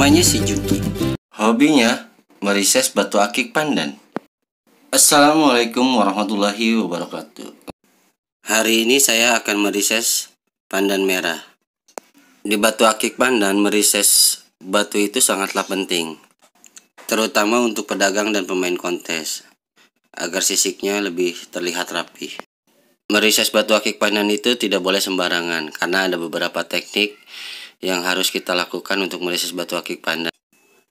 Namanya si Juki. Hobinya merises batu akik pandan. Assalamualaikum warahmatullahi wabarakatuh. Hari ini saya akan merises pandan merah. Di batu akik pandan, merises batu itu sangatlah penting, terutama untuk pedagang dan pemain kontes, agar sisiknya lebih terlihat rapi. Merises batu akik pandan itu tidak boleh sembarangan, karena ada beberapa teknik yang harus kita lakukan untuk merises batu akik pandan.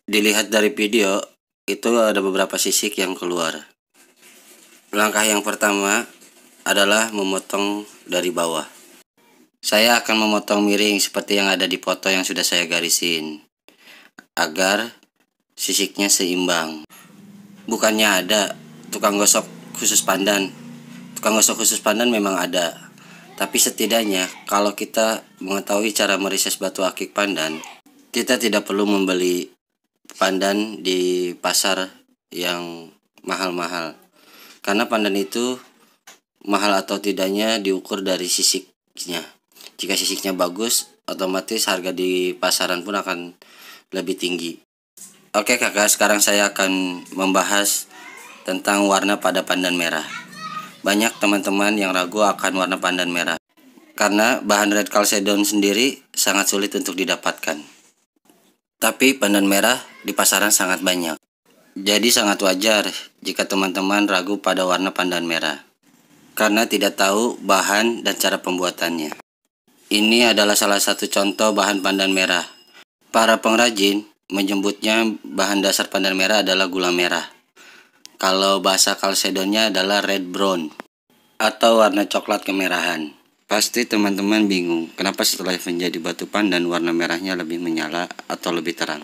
Dilihat dari video, itu ada beberapa sisik yang keluar. Langkah yang pertama adalah memotong dari bawah. Saya akan memotong miring seperti yang ada di foto yang sudah saya garisin, agar sisiknya seimbang. Bukannya ada tukang gosok khusus pandan. Tukang gosok khusus pandan memang ada, tapi setidaknya kalau kita mengetahui cara merises batu akik pandan, kita tidak perlu membeli pandan di pasar yang mahal-mahal. Karena pandan itu mahal atau tidaknya diukur dari sisiknya. Jika sisiknya bagus, otomatis harga di pasaran pun akan lebih tinggi. Oke kakak, sekarang saya akan membahas tentang warna pada pandan merah. Banyak teman-teman yang ragu akan warna pandan merah, karena bahan red chalcedon sendiri sangat sulit untuk didapatkan. Tapi pandan merah di pasaran sangat banyak. Jadi sangat wajar jika teman-teman ragu pada warna pandan merah, karena tidak tahu bahan dan cara pembuatannya. Ini adalah salah satu contoh bahan pandan merah. Para pengrajin menyebutnya bahan dasar pandan merah adalah gula merah. Kalau bahasa chalcedonnya adalah red brown atau warna coklat kemerahan. Pasti teman-teman bingung, kenapa setelah menjadi batu pandan warna merahnya lebih menyala atau lebih terang?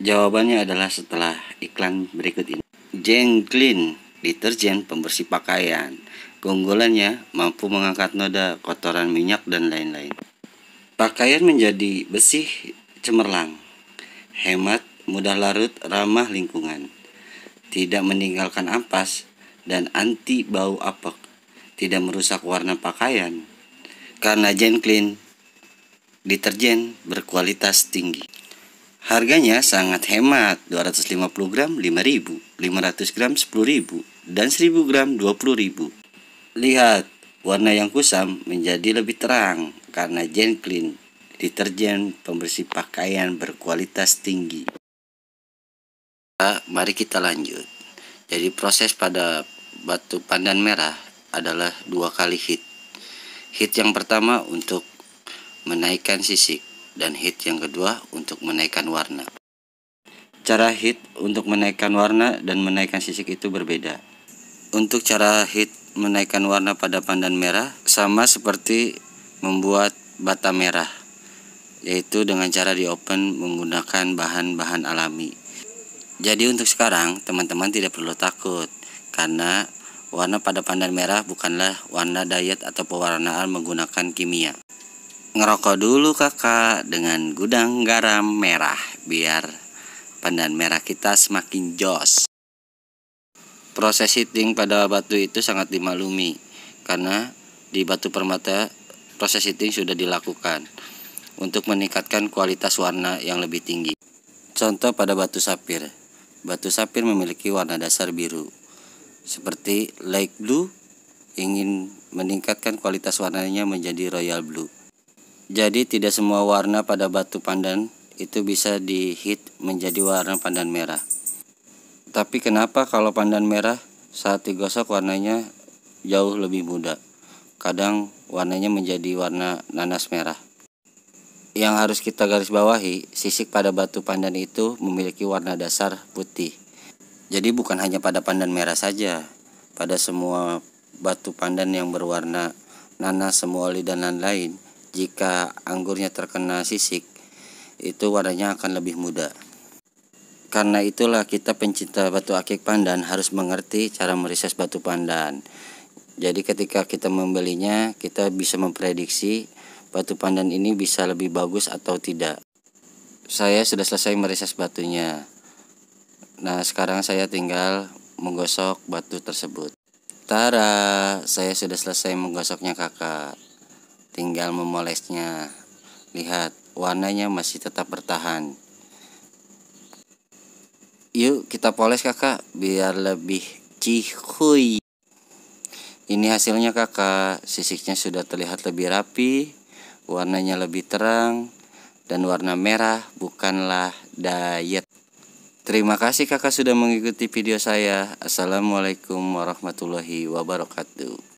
Jawabannya adalah setelah iklan berikut ini. Gen Clean, deterjen pembersih pakaian. Keunggulannya mampu mengangkat noda, kotoran, minyak, dan lain-lain. Pakaian menjadi bersih, cemerlang, hemat, mudah larut, ramah lingkungan, tidak meninggalkan ampas, dan anti bau apek, tidak merusak warna pakaian. Karena Gen Clean, deterjen berkualitas tinggi. Harganya sangat hemat, 250 gram 5.000, 500 gram 10.000, dan 1000 gram 20.000. Lihat, warna yang kusam menjadi lebih terang karena Gen Clean, deterjen pembersih pakaian berkualitas tinggi. Mari kita lanjut. Jadi proses pada batu pandan merah adalah 2 kali hit. Hit yang pertama untuk menaikkan sisik, dan hit yang kedua untuk menaikkan warna. Cara hit untuk menaikkan warna dan menaikkan sisik itu berbeda. Untuk cara hit menaikkan warna pada pandan merah sama seperti membuat bata merah, yaitu dengan cara diopen menggunakan bahan-bahan alami. Jadi untuk sekarang teman-teman tidak perlu takut, karena warna pada pandan merah bukanlah warna diet atau pewarnaan menggunakan kimia. Ngerokok dulu kakak dengan gudang garam merah biar pandan merah kita semakin jos. Proses heating pada batu itu sangat dimaklumi, karena di batu permata proses heating sudah dilakukan untuk meningkatkan kualitas warna yang lebih tinggi. Contoh pada batu sapir. Batu sapir memiliki warna dasar biru. Seperti light blue, ingin meningkatkan kualitas warnanya menjadi royal blue. Jadi tidak semua warna pada batu pandan itu bisa di-heat menjadi warna pandan merah. Tapi kenapa kalau pandan merah saat digosok warnanya jauh lebih muda? Kadang warnanya menjadi warna nanas merah. Yang harus kita garis bawahi, sisik pada batu pandan itu memiliki warna dasar putih. Jadi bukan hanya pada pandan merah saja, pada semua batu pandan yang berwarna nanas, semuali, dan lain-lain, jika anggurnya terkena sisik, itu warnanya akan lebih muda. Karena itulah kita pencinta batu akik pandan harus mengerti cara merises batu pandan. Jadi ketika kita membelinya, kita bisa memprediksi batu pandan ini bisa lebih bagus atau tidak. Saya sudah selesai merises batunya. Nah, sekarang saya tinggal menggosok batu tersebut. Tara, saya sudah selesai menggosoknya kakak. Tinggal memolesnya. Lihat, warnanya masih tetap bertahan. Yuk kita poles kakak biar lebih cihuy. Ini hasilnya kakak, sisiknya sudah terlihat lebih rapi, warnanya lebih terang, dan warna merah bukanlah diet. Terima kasih kakak sudah mengikuti video saya. Assalamualaikum warahmatullahi wabarakatuh.